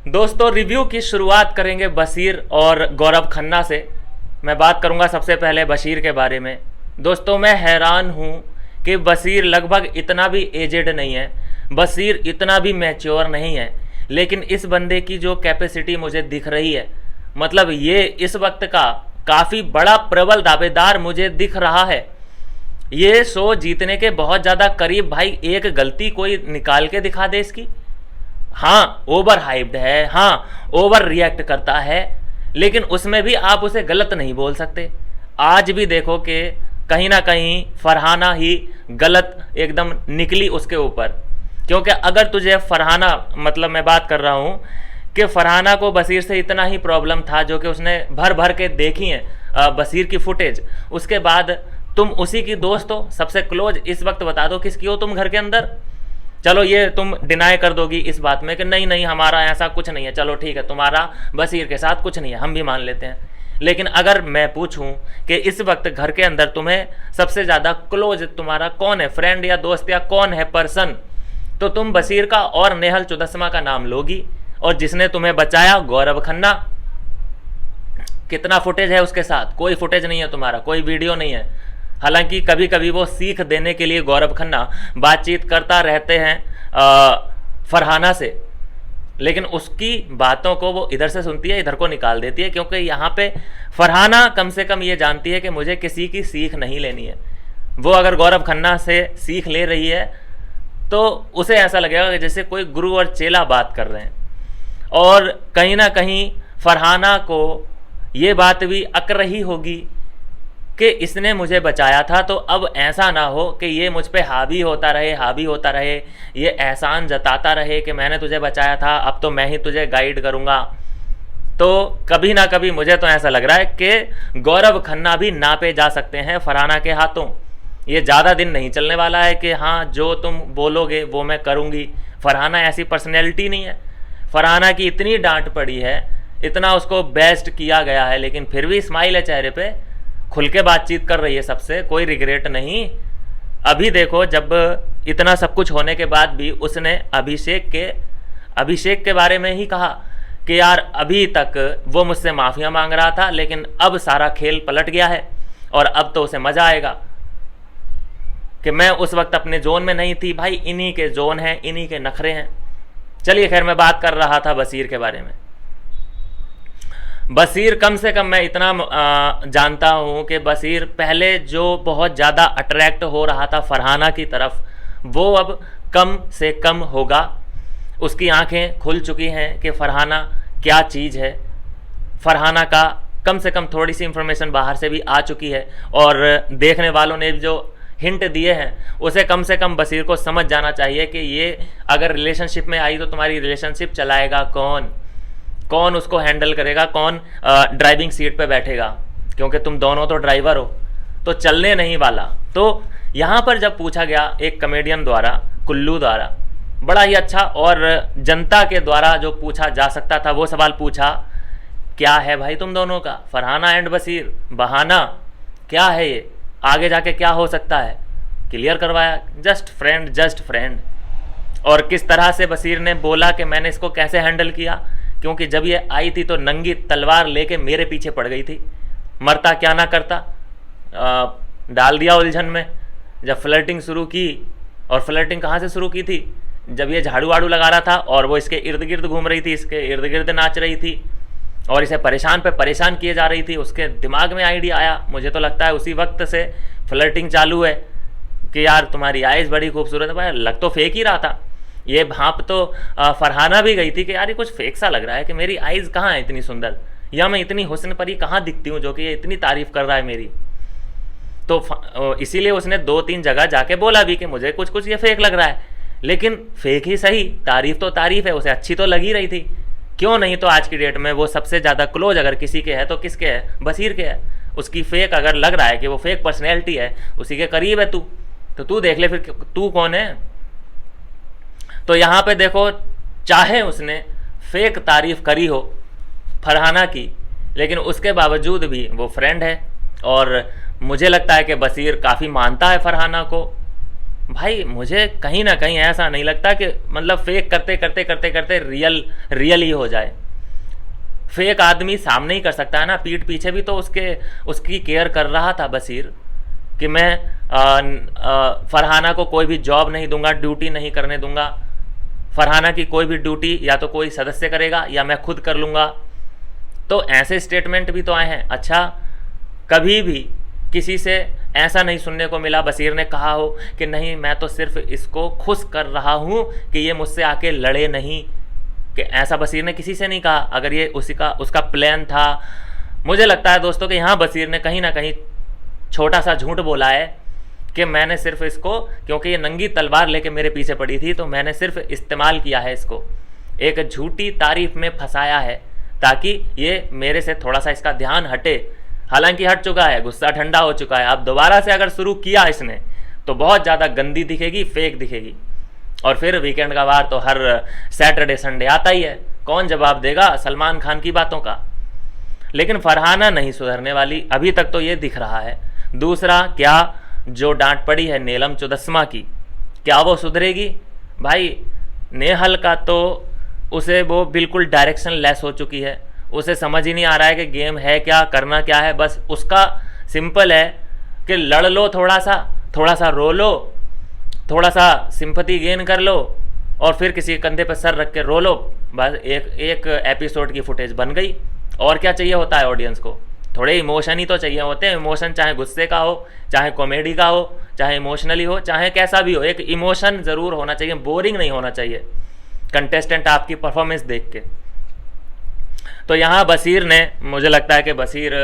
दोस्तों, रिव्यू की शुरुआत करेंगे बशीर और गौरव खन्ना से। मैं बात करूंगा सबसे पहले बशीर के बारे में। दोस्तों, मैं हैरान हूं कि बशीर लगभग इतना भी एजेड नहीं है, बशीर इतना भी मैच्योर नहीं है, लेकिन इस बंदे की जो कैपेसिटी मुझे दिख रही है, मतलब ये इस वक्त का काफ़ी बड़ा प्रबल दावेदार मुझे दिख रहा है। ये शो जीतने के बहुत ज़्यादा करीब। भाई, एक गलती कोई निकाल के दिखा दे इसकी। हाँ, ओवर हाइप्ड है, हाँ ओवर रिएक्ट करता है, लेकिन उसमें भी आप उसे गलत नहीं बोल सकते। आज भी देखो कि कहीं ना कहीं फरहाना ही गलत एकदम निकली उसके ऊपर। क्योंकि अगर तुझे फरहाना, मतलब मैं बात कर रहा हूँ कि फरहाना को बशीर से इतना ही प्रॉब्लम था, जो कि उसने भर भर के देखी है बशीर की फुटेज, उसके बाद तुम उसी की दोस्त हो, सबसे क्लोज। इस वक्त बता दो किसकी हो तुम घर के अंदर। चलो ये तुम डिनाई कर दोगी इस बात में कि नहीं नहीं हमारा ऐसा कुछ नहीं है, चलो ठीक है, तुम्हारा बशीर के साथ कुछ नहीं है, हम भी मान लेते हैं। लेकिन अगर मैं पूछूं कि इस वक्त घर के अंदर तुम्हें सबसे ज़्यादा क्लोज तुम्हारा कौन है, फ्रेंड या दोस्त या कौन है पर्सन, तो तुम बशीर का और नेहल चुदस्मा का नाम लोगी। और जिसने तुम्हें बचाया, गौरव खन्ना, कितना फुटेज है उसके साथ? कोई फुटेज नहीं है तुम्हारा, कोई वीडियो नहीं है। हालांकि कभी कभी वो सीख देने के लिए गौरव खन्ना बातचीत करता रहते हैं फरहाना से, लेकिन उसकी बातों को वो इधर से सुनती है, इधर को निकाल देती है। क्योंकि यहाँ पे फरहाना कम से कम ये जानती है कि मुझे किसी की सीख नहीं लेनी है। वो अगर गौरव खन्ना से सीख ले रही है तो उसे ऐसा लगेगा कि जैसे कोई गुरु और चेला बात कर रहे हैं। और कहीं ना कहीं फरहाना को ये बात भी अक रही होगी कि इसने मुझे बचाया था, तो अब ऐसा ना हो कि ये मुझ पे हावी होता रहे, ये एहसान जताता रहे कि मैंने तुझे बचाया था, अब तो मैं ही तुझे गाइड करूँगा। तो कभी ना कभी मुझे तो ऐसा लग रहा है कि गौरव खन्ना भी नापे जा सकते हैं फरहाना के हाथों। ये ज़्यादा दिन नहीं चलने वाला है कि हाँ जो तुम बोलोगे वो मैं करूँगी। फरहाना ऐसी पर्सनैलिटी नहीं है। फरहाना की इतनी डांट पड़ी है, इतना उसको बेस्ट किया गया है, लेकिन फिर भी स्माइल है चेहरे पे, खुल के बातचीत कर रही है सबसे, कोई रिग्रेट नहीं। अभी देखो, जब इतना सब कुछ होने के बाद भी उसने अभिषेक के बारे में ही कहा कि यार अभी तक वो मुझसे माफ़िया मांग रहा था, लेकिन अब सारा खेल पलट गया है और अब तो उसे मज़ा आएगा कि मैं उस वक्त अपने जोन में नहीं थी। भाई, इन्हीं के जोन हैं, इन्हीं के नखरे हैं। चलिए खैर, मैं बात कर रहा था बशीर के बारे में। बशीर, कम से कम मैं इतना जानता हूँ कि बशीर पहले जो बहुत ज़्यादा अट्रैक्ट हो रहा था फरहाना की तरफ, वो अब कम से कम होगा। उसकी आंखें खुल चुकी हैं कि फरहाना क्या चीज़ है। फरहाना का कम से कम थोड़ी सी इंफॉर्मेशन बाहर से भी आ चुकी है, और देखने वालों ने जो हिंट दिए हैं उसे कम से कम बशीर को समझ जाना चाहिए कि ये अगर रिलेशनशिप में आई तो तुम्हारी रिलेशनशिप चलाएगा कौन, कौन उसको हैंडल करेगा, कौन ड्राइविंग सीट पे बैठेगा, क्योंकि तुम दोनों तो ड्राइवर हो, तो चलने नहीं वाला। तो यहाँ पर जब पूछा गया एक कॉमेडियन द्वारा, कुल्लू द्वारा, बड़ा ही अच्छा और जनता के द्वारा जो पूछा जा सकता था वो सवाल पूछा, क्या है भाई तुम दोनों का, फरहाना एंड बशीर, बहाना क्या है ये, आगे जाके क्या हो सकता है, क्लियर करवाया, जस्ट फ्रेंड। और किस तरह से बशीर ने बोला कि मैंने इसको कैसे हैंडल किया, क्योंकि जब ये आई थी तो नंगी तलवार लेके मेरे पीछे पड़ गई थी, मरता क्या ना करता, डाल दिया उलझन में। जब फ्लर्टिंग शुरू की, और फ्लर्टिंग कहाँ से शुरू की थी, जब ये झाड़ू वाड़ू लगा रहा था और वो इसके इर्द गिर्द घूम रही थी, इसके इर्द गिर्द नाच रही थी और इसे परेशान पे परेशान किए जा रही थी, उसके दिमाग में आइडिया आया। मुझे तो लगता है उसी वक्त से फ्लर्टिंग चालू है कि यार तुम्हारी आइज़ बड़ी खूबसूरत है। भाई, लग तो फेक ही रहा था। ये भाप तो फरहाना भी गई थी कि यार ये कुछ फेक सा लग रहा है कि मेरी आइज़ कहाँ है इतनी सुंदर, या मैं इतनी हुस्न परी कहाँ दिखती हूँ जो कि ये इतनी तारीफ़ कर रहा है मेरी। तो इसीलिए उसने 2-3 जगह जाके बोला भी कि मुझे कुछ कुछ ये फेक लग रहा है, लेकिन फेक ही सही, तारीफ़ तो तारीफ़ है, उसे अच्छी तो लगी रही थी। क्यों नहीं, तो आज की डेट में वो सबसे ज़्यादा क्लोज अगर किसी के है तो किसके है, बशीर के है। उसकी फेक अगर लग रहा है कि वो फेक पर्सनैलिटी है, उसी के करीब है तू, तो तू देख ले फिर तू कौन है। तो यहाँ पे देखो, चाहे उसने फेक तारीफ़ करी हो फरहाना की, लेकिन उसके बावजूद भी वो फ्रेंड है। और मुझे लगता है कि बशीर काफ़ी मानता है फरहाना को, भाई मुझे कहीं ना कहीं ऐसा नहीं लगता कि मतलब फेक करते करते करते करते रियल ही हो जाए। फेक आदमी सामने ही कर सकता है ना, पीठ पीछे भी तो उसकी केयर कर रहा था बशीर कि मैं फरहाना को कोई भी जॉब नहीं दूंगा, ड्यूटी नहीं करने दूंगा, फरहाना की कोई भी ड्यूटी या तो कोई सदस्य करेगा या मैं खुद कर लूँगा। तो ऐसे स्टेटमेंट भी तो आए हैं। अच्छा, कभी भी किसी से ऐसा नहीं सुनने को मिला बशीर ने कहा हो कि नहीं मैं तो सिर्फ इसको खुश कर रहा हूँ कि ये मुझसे आके लड़े नहीं, कि ऐसा बशीर ने किसी से नहीं कहा। अगर ये उसका प्लान था, मुझे लगता है दोस्तों कि यहाँ बशीर ने कहीं ना कहीं छोटा सा झूठ बोला है कि मैंने सिर्फ इसको, क्योंकि ये नंगी तलवार लेके मेरे पीछे पड़ी थी, तो मैंने सिर्फ इस्तेमाल किया है, इसको एक झूठी तारीफ में फंसाया है ताकि ये मेरे से थोड़ा सा इसका ध्यान हटे। हालांकि हट चुका है, गुस्सा ठंडा हो चुका है। अब दोबारा से अगर शुरू किया इसने तो बहुत ज़्यादा गंदी दिखेगी, फेक दिखेगी। और फिर वीकेंड का वार तो हर सैटरडे संडे आता ही है, कौन जवाब देगा सलमान खान की बातों का। लेकिन फरहाना नहीं सुधरने वाली, अभी तक तो ये दिख रहा है। दूसरा, क्या जो डांट पड़ी है नीलम चुदस्मा की, क्या वो सुधरेगी? भाई नेहल का तो उसे वो बिल्कुल डायरेक्शन लेस हो चुकी है, उसे समझ ही नहीं आ रहा है कि गेम है क्या, करना क्या है। बस उसका सिंपल है कि लड़ लो, थोड़ा सा रो लो, थोड़ा सा सिंपैथी गेन कर लो और फिर किसी कंधे पर सर रख के रो लो। बस एक एपिसोड की फुटेज बन गई। और क्या चाहिए होता है ऑडियंस को? थोड़े इमोशन ही तो चाहिए होते हैं। इमोशन चाहे गुस्से का हो, चाहे कॉमेडी का हो, चाहे इमोशनली हो, चाहे कैसा भी हो, एक इमोशन ज़रूर होना चाहिए, बोरिंग नहीं होना चाहिए कंटेस्टेंट आपकी परफॉर्मेंस देख के। तो यहाँ बशीर ने, मुझे लगता है कि बशीर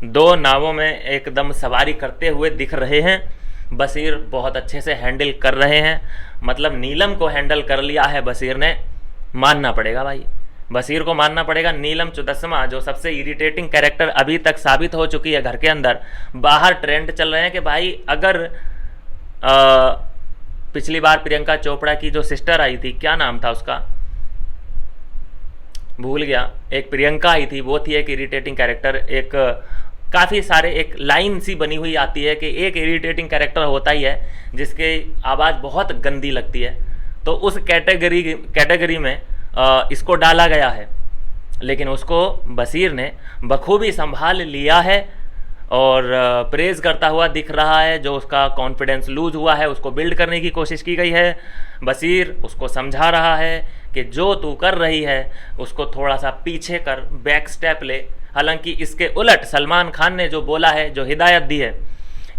दो नावों में एकदम सवारी करते हुए दिख रहे हैं। बशीर बहुत अच्छे से हैंडल कर रहे हैं, मतलब नीलम को हैंडल कर लिया है बशीर ने, मानना पड़ेगा भाई, बशीर को मानना पड़ेगा। नीलम चुदस्मा जो सबसे इरिटेटिंग कैरेक्टर अभी तक साबित हो चुकी है घर के अंदर, बाहर ट्रेंड चल रहे हैं कि भाई अगर पिछली बार प्रियंका चोपड़ा की जो सिस्टर आई थी, क्या नाम था उसका, भूल गया, एक प्रियंका आई थी, वो थी एक इरिटेटिंग कैरेक्टर। एक काफ़ी सारे एक लाइन सी बनी हुई आती है कि एक इरिटेटिंग कैरेक्टर होता ही है जिसके आवाज़ बहुत गंदी लगती है, तो उस कैटेगरी में इसको डाला गया है। लेकिन उसको बशीर ने बखूबी संभाल लिया है और प्रेज़ करता हुआ दिख रहा है। जो उसका कॉन्फिडेंस लूज हुआ है उसको बिल्ड करने की कोशिश की गई है। बशीर उसको समझा रहा है कि जो तू कर रही है उसको थोड़ा सा पीछे कर, बैक स्टेप ले। हालांकि इसके उलट सलमान खान ने जो बोला है, जो हिदायत दी है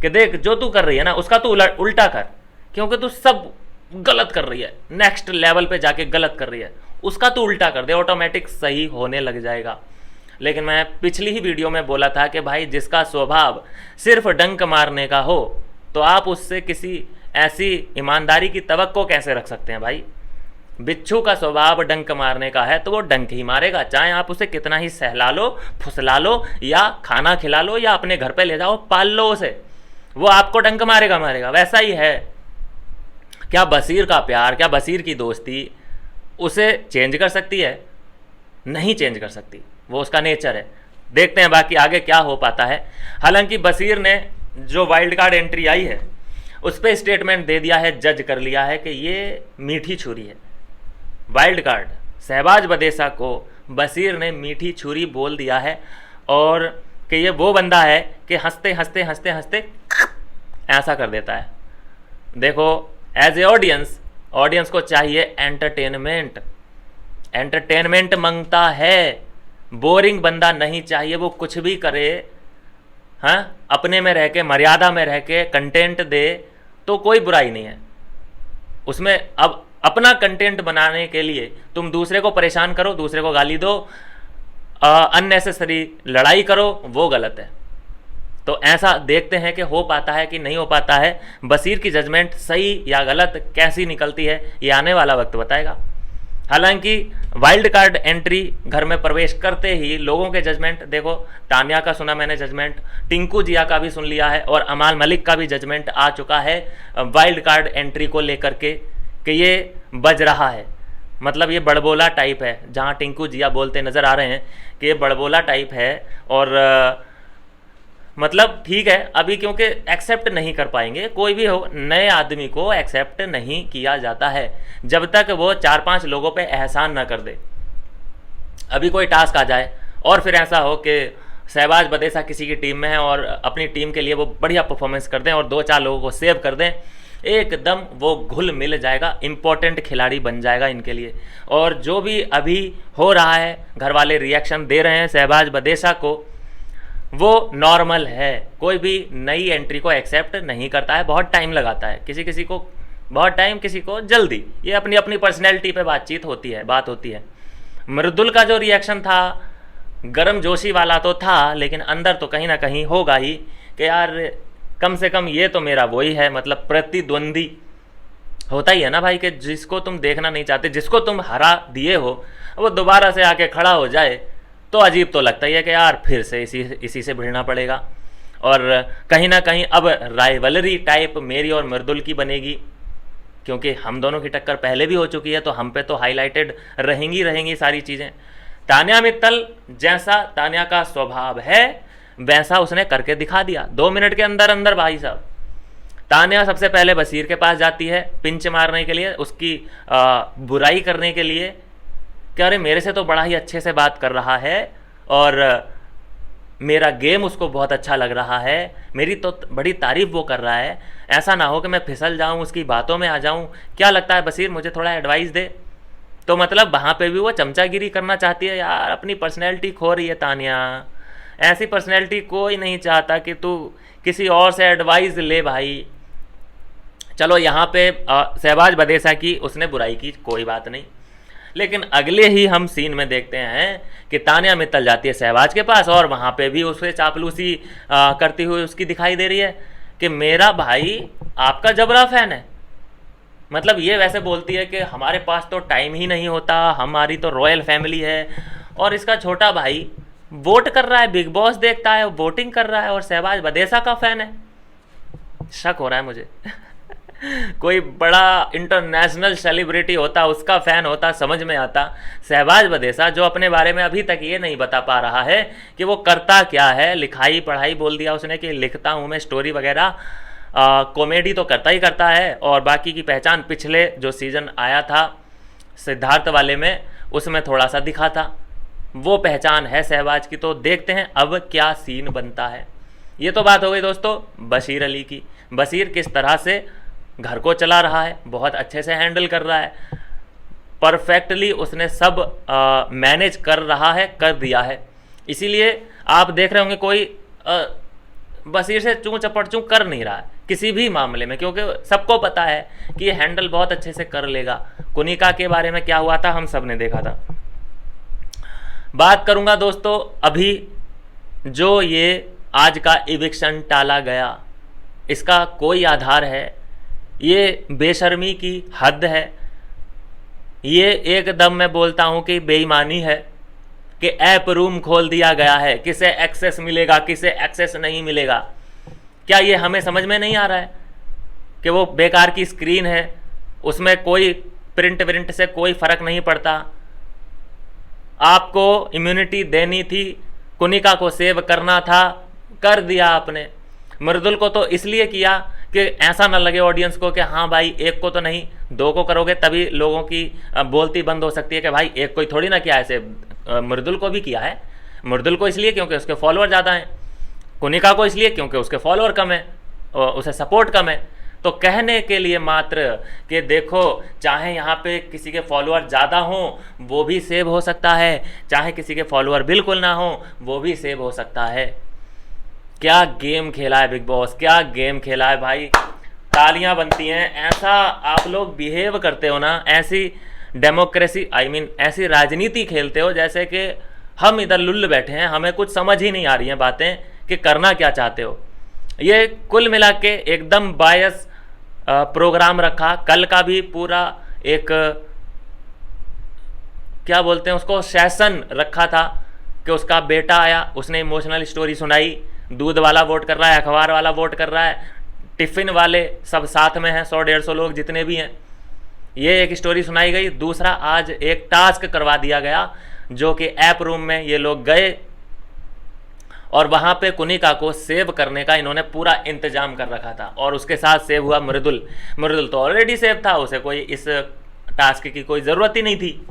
कि देख जो तू कर रही है ना उसका तू उल्टा कर, क्योंकि तू सब गलत कर रही है, नेक्स्ट लेवल पे जाके गलत कर रही है, उसका तू उल्टा कर दे, ऑटोमेटिक सही होने लग जाएगा। लेकिन मैं पिछली ही वीडियो में बोला था कि भाई जिसका स्वभाव सिर्फ डंक मारने का हो तो आप उससे किसी ऐसी ईमानदारी की तवक्को कैसे रख सकते हैं भाई। बिच्छू का स्वभाव डंक मारने का है तो वो डंक ही मारेगा, चाहे आप उसे कितना ही सहला लो, फुसला लो या खाना खिला लो या अपने घर पे ले जाओ, पाल लो उसे, वो आपको डंक मारेगा। वैसा ही है। क्या बशीर का प्यार, क्या बशीर की दोस्ती उसे चेंज कर सकती है? नहीं चेंज कर सकती, वो उसका नेचर है। देखते हैं बाकी आगे क्या हो पाता है। हालांकि बशीर ने जो वाइल्ड कार्ड एंट्री आई है उस पर स्टेटमेंट दे दिया है, जज कर लिया है कि ये मीठी छुरी है। वाइल्ड कार्ड शहबाज बदेसा को बशीर ने मीठी छुरी बोल दिया है और कि ये वो बंदा है कि हंसते हंसते हंसते हंसते ऐसा कर देता है। देखो एज ए ऑडियंस को चाहिए एंटरटेनमेंट मांगता है, बोरिंग बंदा नहीं चाहिए। वो कुछ भी करे, हाँ, अपने में रह के, मर्यादा में रह के कंटेंट दे तो कोई बुराई नहीं है उसमें। अब अपना कंटेंट बनाने के लिए तुम दूसरे को परेशान करो, दूसरे को गाली दो, अननेसेसरी लड़ाई करो, वो गलत है। तो ऐसा देखते हैं कि हो पाता है कि नहीं हो पाता है। बशीर की जजमेंट सही या गलत कैसी निकलती है ये आने वाला वक्त बताएगा। हालांकि वाइल्ड कार्ड एंट्री घर में प्रवेश करते ही लोगों के जजमेंट देखो, तानिया का सुना मैंने जजमेंट, टिंकू जिया का भी सुन लिया है और अमाल मलिक का भी जजमेंट आ चुका है वाइल्ड कार्ड एंट्री को लेकर के कि ये बज रहा है, मतलब ये बड़बोला टाइप है। जहाँ टिंकू जिया बोलते नज़र आ रहे हैं कि ये बड़बोला टाइप है और मतलब ठीक है, अभी क्योंकि एक्सेप्ट नहीं कर पाएंगे, कोई भी हो, नए आदमी को एक्सेप्ट नहीं किया जाता है जब तक वो 4-5 लोगों पे एहसान ना कर दे। अभी कोई टास्क आ जाए और फिर ऐसा हो कि शहबाज बदेसा किसी की टीम में है और अपनी टीम के लिए वो बढ़िया परफॉर्मेंस कर दें और 2-4 लोगों को सेव कर दें, एकदम वो घुल मिल जाएगा, इम्पोर्टेंट खिलाड़ी बन जाएगा इनके लिए। और जो भी अभी हो रहा है, घर वाले रिएक्शन दे रहे हैं शहबाज बदेसा को, वो नॉर्मल है। कोई भी नई एंट्री को एक्सेप्ट नहीं करता है, बहुत टाइम लगाता है, किसी किसी को बहुत टाइम, किसी को जल्दी। ये अपनी अपनी पर्सनैलिटी पे बात होती है। मृदुल का जो रिएक्शन था गर्म जोशी वाला तो था, लेकिन अंदर तो कहीं ना कहीं होगा ही कि यार कम से कम ये तो मेरा वही है, मतलब प्रतिद्वंदी होता ही है ना भाई, कि जिसको तुम देखना नहीं चाहते, जिसको तुम हरा दिए हो, वो दोबारा से आके खड़ा हो जाए तो अजीब तो लगता ही है कि यार फिर से इसी से भिड़ना पड़ेगा। और कहीं ना कहीं अब राइवलरी टाइप मेरी और मृदुल की बनेगी, क्योंकि हम दोनों की टक्कर पहले भी हो चुकी है, तो हम पे तो हाईलाइटेड रहेंगी सारी चीज़ें। तान्या मित्तल जैसा तान्या का स्वभाव है वैसा उसने करके दिखा दिया 2 मिनट के अंदर अंदर। भाई साहब, तान्या सबसे पहले बशीर के पास जाती है पिंच मारने के लिए, उसकी बुराई करने के लिए कि अरे मेरे से तो बड़ा ही अच्छे से बात कर रहा है और मेरा गेम उसको बहुत अच्छा लग रहा है, मेरी तो बड़ी तारीफ वो कर रहा है, ऐसा ना हो कि मैं फिसल जाऊं, उसकी बातों में आ जाऊं। क्या लगता है बशीर, मुझे थोड़ा एडवाइस दे। तो मतलब वहाँ पे भी वो चमचागिरी करना चाहती है। यार अपनी पर्सनैलिटी खो रही है तान्या, ऐसी पर्सनैलिटी कोई नहीं चाहता कि तू किसी और से एडवाइस ले भाई। चलो यहाँ पे शहबाज बदेसा की उसने बुराई की, कोई बात नहीं, लेकिन अगले ही हम सीन में देखते हैं कि तान्या मित्तल जाती है शहबाज के पास और वहाँ पे भी उसे चापलूसी करती हुई उसकी दिखाई दे रही है कि मेरा भाई आपका जबरा फैन है। मतलब ये वैसे बोलती है कि हमारे पास तो टाइम ही नहीं होता, हमारी तो रॉयल फैमिली है, और इसका छोटा भाई वोट कर रहा है, बिग बॉस देखता है, वोटिंग कर रहा है और शहबाज बदेसा का फैन है। शक हो रहा है मुझे कोई बड़ा इंटरनेशनल सेलिब्रिटी होता, उसका फैन होता, समझ में आता। शहबाज बदेसा जो अपने बारे में अभी तक ये नहीं बता पा रहा है कि वो करता क्या है, लिखाई पढ़ाई बोल दिया उसने कि लिखता हूँ मैं स्टोरी वगैरह, कॉमेडी तो करता ही करता है, और बाकी की पहचान पिछले जो सीज़न आया था सिद्धार्थ वाले में उसमें थोड़ा सा दिखा था, वो पहचान है शहबाज की। तो देखते हैं अब क्या सीन बनता है। ये तो बात हो गई दोस्तों बशीर अली की। बशीर किस तरह से घर को चला रहा है, बहुत अच्छे से हैंडल कर रहा है, परफेक्टली उसने सब मैनेज कर दिया है। इसीलिए आप देख रहे होंगे कोई बशीर से चूं चपड़ चूं कर नहीं रहा है किसी भी मामले में, क्योंकि सबको पता है कि ये हैंडल बहुत अच्छे से कर लेगा। कुनिका के बारे में क्या हुआ था हम सब ने देखा था। बात करूंगा दोस्तों अभी जो ये आज का इविक्शन टाला गया, इसका कोई आधार है? ये बेशर्मी की हद है, ये एकदम मैं बोलता हूँ कि बेईमानी है कि ऐप रूम खोल दिया गया है, किसे एक्सेस मिलेगा किसे एक्सेस नहीं मिलेगा। क्या ये हमें समझ में नहीं आ रहा है कि वो बेकार की स्क्रीन है, उसमें कोई प्रिंट विंट से कोई फ़र्क नहीं पड़ता। आपको इम्यूनिटी देनी थी, कुनिका को सेव करना था, कर दिया आपने। मृदुल को तो इसलिए किया कि ऐसा ना लगे ऑडियंस को कि हाँ भाई एक को तो नहीं 2 को करोगे तभी लोगों की बोलती बंद हो सकती है कि भाई एक कोई थोड़ी ना किया, ऐसे मृदुल को भी किया है। मृदुल को इसलिए क्योंकि उसके फॉलोअर ज़्यादा हैं, कुनिका को इसलिए क्योंकि उसके फॉलोअर कम है, उसे सपोर्ट कम है। तो कहने के लिए मात्र कि देखो चाहे यहाँ पे किसी के फॉलोअर ज़्यादा हों वो भी सेव हो सकता है, चाहे किसी के फॉलोअर बिल्कुल ना हो वो भी सेव हो सकता है। क्या गेम खेला है बिग बॉस, क्या गेम खेला है भाई, तालियां बनती हैं। ऐसा आप लोग बिहेव करते हो ना, ऐसी डेमोक्रेसी ऐसी राजनीति खेलते हो जैसे कि हम इधर लुल्ल बैठे हैं, हमें कुछ समझ ही नहीं आ रही हैं बातें कि करना क्या चाहते हो। ये कुल मिला के एकदम बायस प्रोग्राम रखा। कल का भी पूरा एक क्या बोलते हैं उसको, सेशन रखा था कि उसका बेटा आया, उसने इमोशनल स्टोरी सुनाई, दूध वाला वोट कर रहा है, अखबार वाला वोट कर रहा है, टिफ़िन वाले सब साथ में हैं, 100-150 लोग जितने भी हैं, ये एक स्टोरी सुनाई गई। दूसरा आज एक टास्क करवा दिया गया जो कि ऐप रूम में ये लोग गए और वहाँ पे कुनिका को सेव करने का इन्होंने पूरा इंतजाम कर रखा था। और उसके साथ सेव हुआ मृदुल। मृदुल तो ऑलरेडी सेव था, उसे कोई इस टास्क की कोई ज़रूरत ही नहीं थी।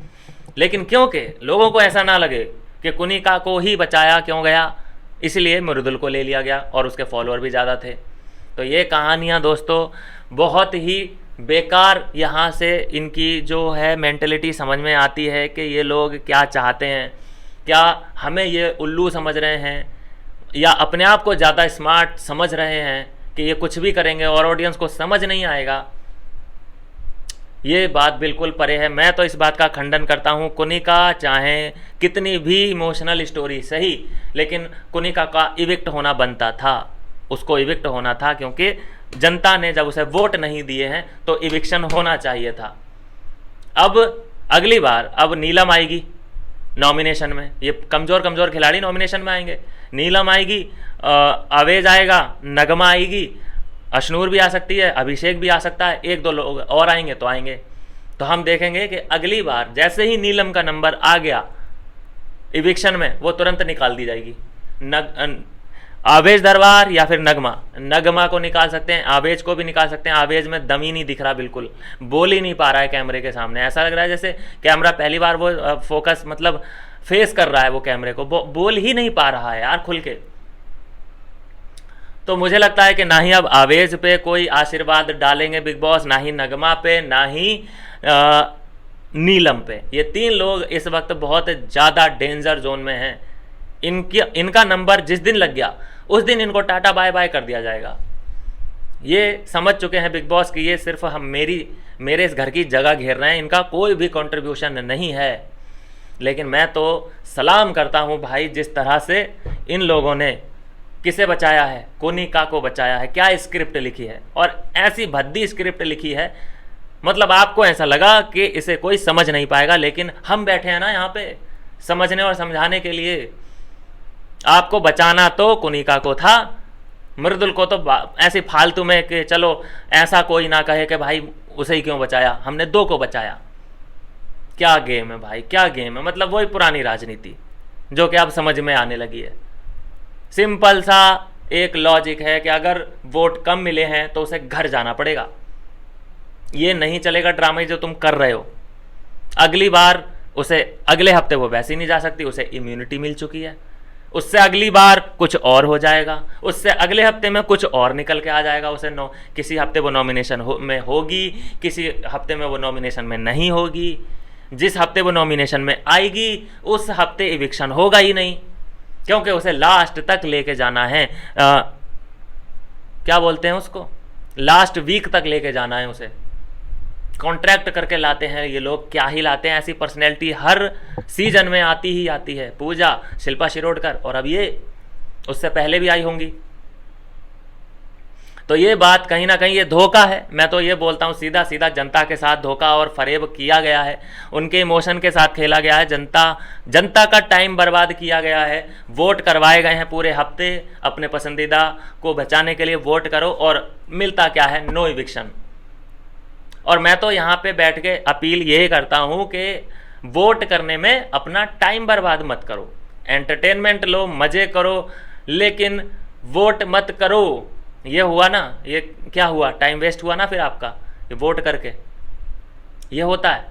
लेकिन क्योंकि लोगों को ऐसा ना लगे कि कुनिका को ही बचाया क्यों गया, इसलिए मृदुल को ले लिया गया और उसके फॉलोअर भी ज़्यादा थे। तो ये कहानियाँ दोस्तों बहुत ही बेकार, यहाँ से इनकी जो है मेंटलिटी समझ में आती है कि ये लोग क्या चाहते हैं। क्या हमें ये उल्लू समझ रहे हैं या अपने आप को ज़्यादा स्मार्ट समझ रहे हैं कि ये कुछ भी करेंगे और ऑडियंस को समझ नहीं आएगा। ये बात बिल्कुल परे है। मैं तो इस बात का खंडन करता हूँ। कुनिका चाहे कितनी भी इमोशनल स्टोरी सही, लेकिन कुनिका का इविक्ट होना बनता था, उसको इविक्ट होना था, क्योंकि जनता ने जब उसे वोट नहीं दिए हैं तो इविक्शन होना चाहिए था। अब अगली बार अब नीलम आएगी नॉमिनेशन में, ये कमज़ोर कमज़ोर खिलाड़ी नॉमिनेशन में आएंगे। नीलम आएगी, आवेज आएगा, नगमा आएगी, अशनूर भी आ सकती है, अभिषेक भी आ सकता है, एक दो लोग और आएंगे तो आएंगे। तो हम देखेंगे कि अगली बार जैसे ही नीलम का नंबर आ गया इविक्शन में, वो तुरंत निकाल दी जाएगी। आवेज दरबार या फिर नगमा को निकाल सकते हैं, आवेज को भी निकाल सकते हैं। आवेज में दम ही नहीं दिख रहा, बिल्कुल बोल ही नहीं पा रहा है कैमरे के सामने। ऐसा लग रहा है जैसे कैमरा पहली बार वो फोकस मतलब फेस कर रहा है वो कैमरे को, बोल ही नहीं पा रहा है यार खुल के। तो मुझे लगता है कि ना ही अब आवेज पे कोई आशीर्वाद डालेंगे बिग बॉस, ना ही नगमा पे, ना ही नीलम पे। ये तीन लोग इस वक्त बहुत ज़्यादा डेंजर जोन में हैं। इनका नंबर जिस दिन लग गया उस दिन इनको टाटा बाय बाय कर दिया जाएगा। ये समझ चुके हैं बिग बॉस कि ये सिर्फ मेरे इस घर की जगह घेर रहे हैं, इनका कोई भी कंट्रीब्यूशन नहीं है। लेकिन मैं तो सलाम करता हूँ भाई, जिस तरह से इन लोगों ने किसे बचाया है, कुनिका को बचाया है। क्या स्क्रिप्ट लिखी है, और ऐसी भद्दी स्क्रिप्ट लिखी है, मतलब आपको ऐसा लगा कि इसे कोई समझ नहीं पाएगा, लेकिन हम बैठे हैं ना यहाँ पे समझने और समझाने के लिए। आपको बचाना तो कुनिका को था, मृदुल को तो ऐसे फालतू में कि चलो ऐसा कोई ना कहे कि भाई उसे ही क्यों बचाया, हमने दो को बचाया। क्या गेम है भाई, क्या गेम है। मतलब वही पुरानी राजनीति जो कि अब समझ में आने लगी है। सिंपल सा एक लॉजिक है कि अगर वोट कम मिले हैं तो उसे घर जाना पड़ेगा। ये नहीं चलेगा ड्रामे जो तुम कर रहे हो। अगली बार उसे, अगले हफ्ते वो वैसे ही नहीं जा सकती, उसे इम्यूनिटी मिल चुकी है। उससे अगली बार कुछ और हो जाएगा, उससे अगले हफ्ते में कुछ और निकल के आ जाएगा। उसे किसी हफ्ते वो नॉमिनेशन में होगी, किसी हफ्ते में वो नॉमिनेशन में नहीं होगी। जिस हफ्ते वो नॉमिनेशन में आएगी उस हफ्ते इविक्शन होगा ही नहीं, क्योंकि उसे लास्ट तक लेके जाना है। क्या बोलते हैं उसको, लास्ट वीक तक लेके जाना है उसे। कॉन्ट्रैक्ट करके लाते हैं ये लोग, क्या ही लाते हैं। ऐसी पर्सनैलिटी हर सीजन में आती ही आती है। पूजा, शिल्पा शिरोडकर, और अब ये उससे पहले भी आई होंगी। तो ये बात कहीं ना कहीं ये धोखा है। मैं तो ये बोलता हूँ सीधा सीधा, जनता के साथ धोखा और फरेब किया गया है, उनके इमोशन के साथ खेला गया है। जनता का टाइम बर्बाद किया गया है। वोट करवाए गए हैं पूरे हफ्ते, अपने पसंदीदा को बचाने के लिए वोट करो, और मिलता क्या है, नो इविक्शन। और मैं तो यहाँ पे बैठ के अपील यही करता हूँ कि वोट करने में अपना टाइम बर्बाद मत करो, एंटरटेनमेंट लो, मज़े करो, लेकिन वोट मत करो। ये हुआ ना, ये क्या हुआ, टाइम वेस्ट हुआ ना फिर आपका ये वोट करके। ये होता है।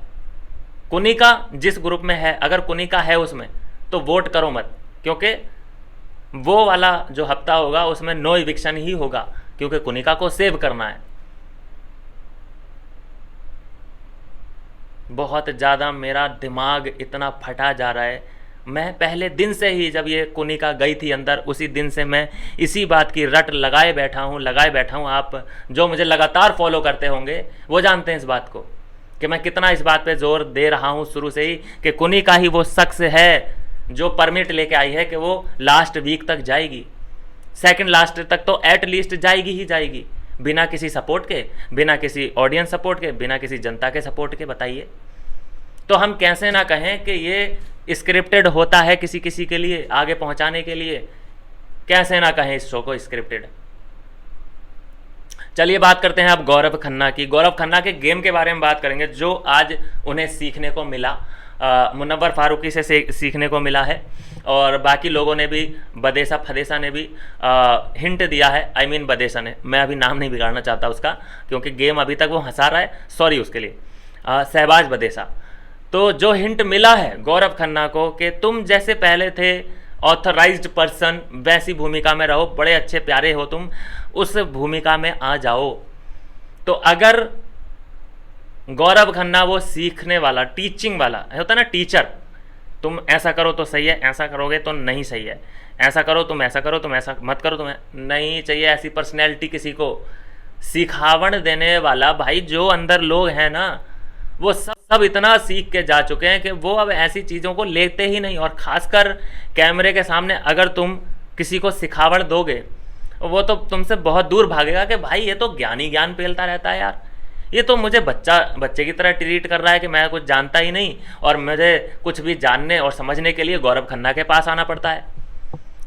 कुनिका जिस ग्रुप में है, अगर कुनिका है उसमें, तो वोट करो मत, क्योंकि वो वाला जो हफ्ता होगा उसमें नो इविक्शन ही होगा, क्योंकि कुनिका को सेव करना है। बहुत ज़्यादा मेरा दिमाग इतना फटा जा रहा है। मैं पहले दिन से ही, जब ये कुनिका गई थी अंदर, उसी दिन से मैं इसी बात की रट लगाए बैठा हूँ। आप जो मुझे लगातार फॉलो करते होंगे वो जानते हैं इस बात को, कि मैं कितना इस बात पे जोर दे रहा हूँ शुरू से ही, कि कुनिका ही वो शख्स है जो परमिट लेके आई है कि वो लास्ट वीक तक जाएगी, सेकंड लास्ट तक तो एटलीस्ट जाएगी ही जाएगी, बिना किसी सपोर्ट के, बिना किसी ऑडियंस सपोर्ट के, बिना किसी जनता के सपोर्ट के। बताइए, तो हम कैसे ना कहें कि ये स्क्रिप्टेड होता है किसी किसी के लिए आगे पहुंचाने के लिए। कैसे ना कहें इस शो को स्क्रिप्टेड। चलिए बात करते हैं अब गौरव खन्ना की। गौरव खन्ना के गेम के बारे में बात करेंगे, जो आज उन्हें सीखने को मिला। मुनव्वर फारूकी से सीखने को मिला है, और बाकी लोगों ने भी, बदेसा फदेसा ने भी हिंट दिया है। आई मीन बदेसा ने, मैं अभी नाम नहीं बिगाड़ना चाहता उसका क्योंकि गेम अभी तक वो हंसा रहा है, सॉरी उसके लिए, शहबाज बदेसा। तो जो हिंट मिला है गौरव खन्ना को कि तुम जैसे पहले थे ऑथराइज्ड पर्सन, वैसी भूमिका में रहो, बड़े अच्छे प्यारे हो तुम, उस भूमिका में आ जाओ। तो अगर गौरव खन्ना वो सीखने वाला, टीचिंग वाला होता है ना, टीचर, तुम ऐसा करो तो सही है, ऐसा करोगे तो नहीं सही है, ऐसा करो तुम, ऐसा करो तुम, ऐसा मत करो तुम्हें नहीं चाहिए, ऐसी पर्सनैलिटी किसी को सिखावन देने वाला। भाई जो अंदर लोग हैं ना, वो सब इतना सीख के जा चुके हैं कि वो अब ऐसी चीज़ों को लेते ही नहीं। और ख़ासकर कैमरे के सामने अगर तुम किसी को सिखावट दोगे, वो तो तुमसे बहुत दूर भागेगा कि भाई ये तो ज्ञानी ज्ञान पेलता रहता है यार, ये तो मुझे बच्चे की तरह ट्रीट कर रहा है कि मैं कुछ जानता ही नहीं, और मुझे कुछ भी जानने और समझने के लिए गौरव खन्ना के पास आना पड़ता है।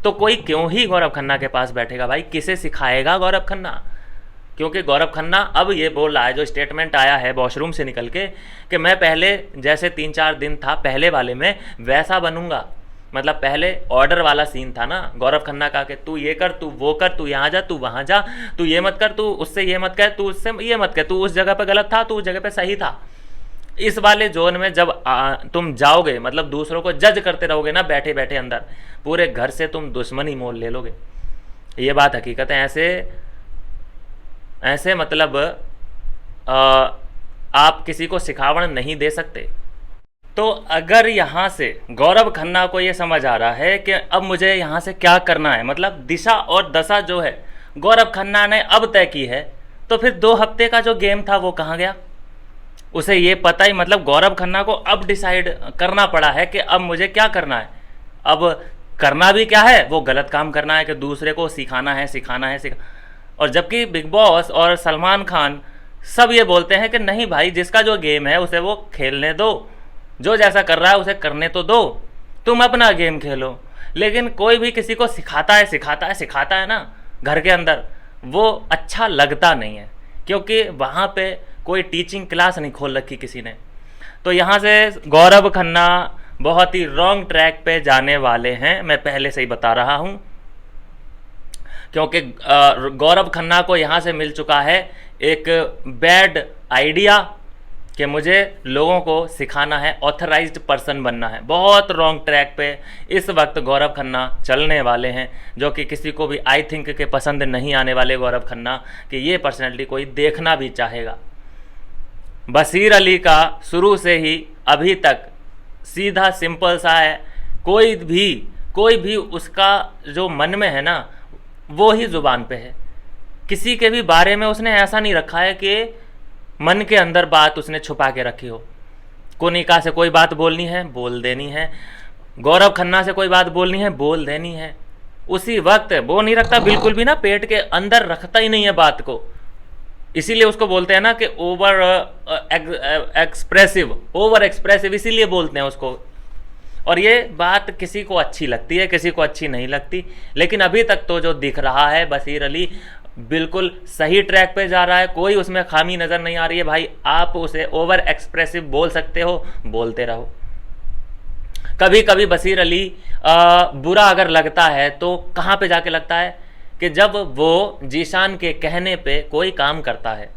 तो कोई क्यों ही गौरव खन्ना के पास बैठेगा भाई, किसे सिखाएगा गौरव खन्ना? क्योंकि गौरव खन्ना अब ये बोल रहा है, जो स्टेटमेंट आया है वॉशरूम से निकल के, कि मैं पहले जैसे 3-4 दिन था पहले वाले में वैसा बनूंगा। मतलब पहले ऑर्डर वाला सीन था ना गौरव खन्ना का, कि तू ये कर, तू वो कर, तू यहाँ जा, तू वहाँ जा, तू ये मत कर, तू उससे ये मत कह, तू उससे ये मत कह, तू उस जगह पे गलत था, तू उस जगह पे सही था। इस वाले जोन में जब तुम जाओगे, मतलब दूसरों को जज करते रहोगे ना बैठे बैठे अंदर, पूरे घर से तुम दुश्मनी मोल ले लोगे। ये बात हकीकत है। ऐसे मतलब आप किसी को सिखावन नहीं दे सकते। तो अगर यहाँ से गौरव खन्ना को ये समझ आ रहा है कि अब मुझे यहाँ से क्या करना है, मतलब दिशा और दशा जो है गौरव खन्ना ने अब तय की है, तो फिर 2 हफ्ते का जो गेम था वो कहाँ गया? उसे ये पता ही, मतलब गौरव खन्ना को अब डिसाइड करना पड़ा है कि अब मुझे क्या करना है। अब करना भी क्या है, वो गलत काम करना है कि दूसरे को सिखाना है। और जबकि बिग बॉस और सलमान खान सब ये बोलते हैं कि नहीं भाई, जिसका जो गेम है उसे वो खेलने दो, जो जैसा कर रहा है उसे करने तो दो, तुम अपना गेम खेलो। लेकिन कोई भी किसी को सिखाता है ना घर के अंदर, वो अच्छा लगता नहीं है, क्योंकि वहाँ पे कोई टीचिंग क्लास नहीं खोल रखी किसी ने। तो यहाँ से गौरव खन्ना बहुत ही रॉन्ग ट्रैक पे जाने वाले हैं, मैं पहले से ही बता रहा हूँ। क्योंकि गौरव खन्ना को यहाँ से मिल चुका है एक बैड आइडिया कि मुझे लोगों को सिखाना है, ऑथराइज्ड पर्सन बनना है। बहुत रॉन्ग ट्रैक पे इस वक्त गौरव खन्ना चलने वाले हैं, जो कि किसी को भी आई थिंक के पसंद नहीं आने वाले गौरव खन्ना कि ये पर्सनैलिटी कोई देखना भी चाहेगा। बशीर अली का शुरू से ही अभी तक सीधा सिंपल सा है, कोई भी उसका जो मन में है ना वो ही ज़ुबान पे है। किसी के भी बारे में उसने ऐसा नहीं रखा है कि मन के अंदर बात उसने छुपा के रखी हो। कोनिका से कोई बात बोलनी है, बोल देनी है। गौरव खन्ना से कोई बात बोलनी है, बोल देनी है उसी वक्त। वो नहीं रखता बिल्कुल भी ना, पेट के अंदर रखता ही नहीं है बात को। इसीलिए उसको बोलते हैं ना कि ओवर एक्सप्रेसिव, इसीलिए बोलते हैं उसको। और ये बात किसी को अच्छी लगती है, किसी को अच्छी नहीं लगती। लेकिन अभी तक तो जो दिख रहा है बशीर अली बिल्कुल सही ट्रैक पे जा रहा है, कोई उसमें खामी नज़र नहीं आ रही है। भाई आप उसे ओवर एक्सप्रेसिव बोल सकते हो, बोलते रहो। कभी कभी बशीर अली बुरा अगर लगता है तो कहाँ पे जाके लगता है कि जब वो जीशान के कहने पे कोई काम करता है।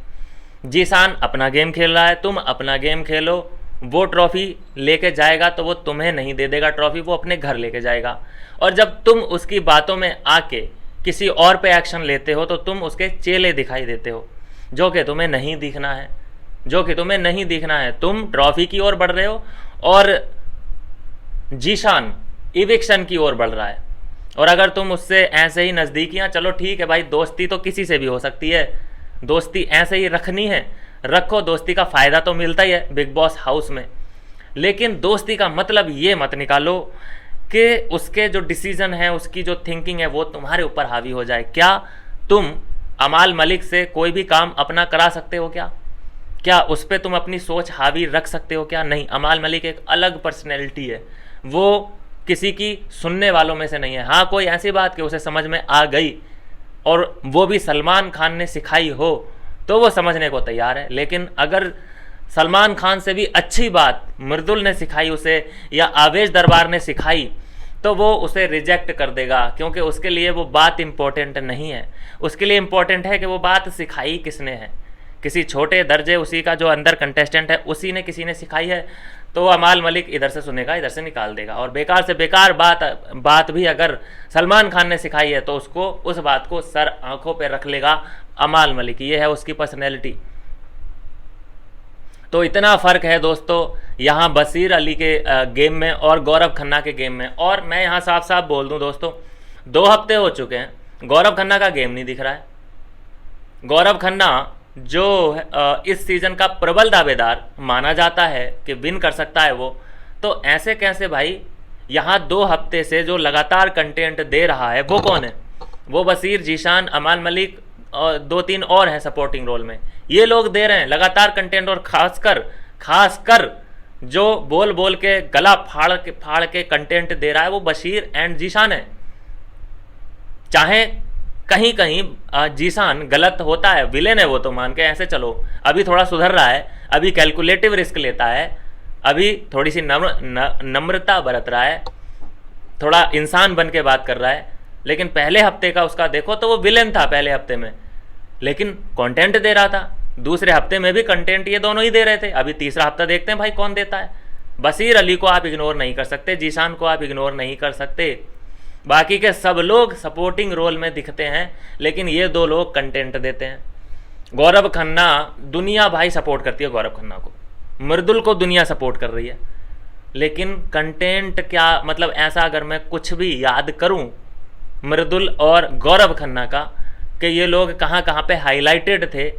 जीशान अपना गेम खेल रहा है, तुम अपना गेम खेलो, वो ट्रॉफी लेके जाएगा तो वो तुम्हें नहीं दे देगा ट्रॉफी, वो अपने घर लेके जाएगा। और जब तुम उसकी बातों में आके किसी और पे एक्शन लेते हो तो तुम उसके चेले दिखाई देते हो, जो कि तुम्हें नहीं दिखना है। तुम ट्रॉफी की ओर बढ़ रहे हो और जीशान इविक्शन की ओर बढ़ रहा है। और अगर तुम उससे ऐसे ही नज़दीकियाँ, चलो ठीक है भाई, दोस्ती तो किसी से भी हो सकती है, दोस्ती ऐसे ही रखनी है, रखो, दोस्ती का फ़ायदा तो मिलता ही है बिग बॉस हाउस में। लेकिन दोस्ती का मतलब ये मत निकालो कि उसके जो डिसीज़न है, उसकी जो थिंकिंग है वो तुम्हारे ऊपर हावी हो जाए। क्या तुम अमाल मलिक से कोई भी काम अपना करा सकते हो? क्या उस पर तुम अपनी सोच हावी रख सकते हो? क्या नहीं। अमाल मलिक एक अलग पर्सनैलिटी है, वो किसी की सुनने वालों में से नहीं है। हाँ, कोई ऐसी बात कि उसे समझ में आ गई और वो भी सलमान खान ने सिखाई हो तो वो समझने को तैयार है। लेकिन अगर सलमान खान से भी अच्छी बात मृदुल ने सिखाई उसे या आवेश दरबार ने सिखाई तो वो उसे रिजेक्ट कर देगा, क्योंकि उसके लिए वो बात इम्पोर्टेंट नहीं है। उसके लिए इम्पोर्टेंट है कि वो बात सिखाई किसने है, किसी छोटे दर्जे उसी का जो अंदर कंटेस्टेंट है उसी ने किसी ने सिखाई है, तो अमाल मलिक इधर से सुनेगा इधर से निकाल देगा। और बेकार से बेकार बात भी अगर सलमान खान ने सिखाई है तो उसको उस बात को सर आंखों पे रख लेगा अमाल मलिक। ये है उसकी पर्सनैलिटी। तो इतना फ़र्क है दोस्तों यहाँ बशीर अली के गेम में और गौरव खन्ना के गेम में। और मैं यहाँ साफ साफ बोल दूँ दोस्तों, 2 हफ्ते हो चुके हैं, गौरव खन्ना का गेम नहीं दिख रहा है। गौरव खन्ना जो इस सीज़न का प्रबल दावेदार माना जाता है कि विन कर सकता है वो, तो ऐसे कैसे भाई? यहाँ 2 हफ्ते से जो लगातार कंटेंट दे रहा है वो कौन है? वो बशीर, जीशान, अमाल मलिक और 2-3 और हैं सपोर्टिंग रोल में। ये लोग दे रहे हैं लगातार कंटेंट। और खासकर जो बोल बोल के गला फाड़ के कंटेंट दे रहा है वो बशीर एंड जीशान है। चाहे कहीं कहीं जीशान गलत होता है, विलेन है वो तो मान के ऐसे चलो, अभी थोड़ा सुधर रहा है, अभी कैलकुलेटिव रिस्क लेता है, अभी थोड़ी सी नम्रता बरत रहा है, थोड़ा इंसान बन के बात कर रहा है। लेकिन पहले हफ्ते का उसका देखो तो वो विलेन था पहले हफ्ते में, लेकिन कंटेंट दे रहा था। दूसरे हफ्ते में भी कंटेंट ये दोनों ही दे रहे थे। अभी तीसरा हफ्ता देखते हैं भाई कौन देता है। बशीर अली को आप इग्नोर नहीं कर सकते, जीशान को आप इग्नोर नहीं कर सकते, बाकी के सब लोग सपोर्टिंग रोल में दिखते हैं, लेकिन ये 2 लोग कंटेंट देते हैं। गौरव खन्ना, दुनिया भाई सपोर्ट करती है गौरव खन्ना को, मृदुल को दुनिया सपोर्ट कर रही है, लेकिन कंटेंट क्या मतलब? ऐसा अगर मैं कुछ भी याद करूं मृदुल और गौरव खन्ना का कि ये लोग कहाँ कहाँ पे हाईलाइटेड थे,